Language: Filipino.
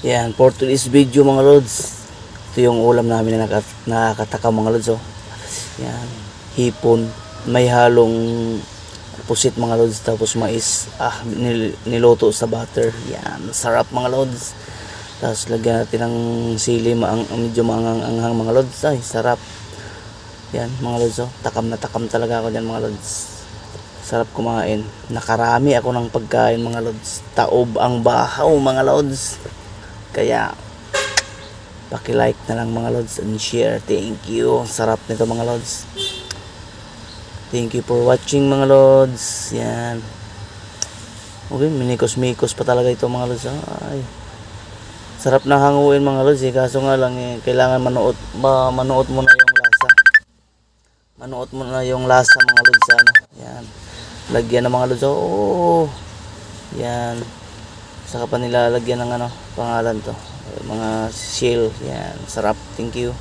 Yan, for today's video mga lods. Ito yung ulam namin na nakakataka mga lods. Oh. Yan, hipon. May halong pusit mga lods. Tapos mais. Niluto sa butter. Yan, sarap mga lods. Tapos lagyan natin ng sili. Medyo maanghang mga lods. Ay, sarap. Yan mga lods. Oh. Takam na takam talaga ako dyan mga lods. Sarap kumain. Nakarami ako ng pagkain mga lods. Taob ang bahaw mga lods. Kaya paki-like na lang mga lods and share. Thank you. Sarap nito mga lods. Thank you for watching mga lods. Yan. Okay, minikos-mikos pa talaga ito mga lods. Ay. Sarap na hanguin mga lods kaso nga lang kailangan manuot mo na yung lasa. Manuot mo na yung lasa mga lods sana. Yan. Lagyan ng mga lods. Oh. Yan. Saka pa nilalagyan ng pangalan to. Mga shell. Yan. Sarap. Thank you.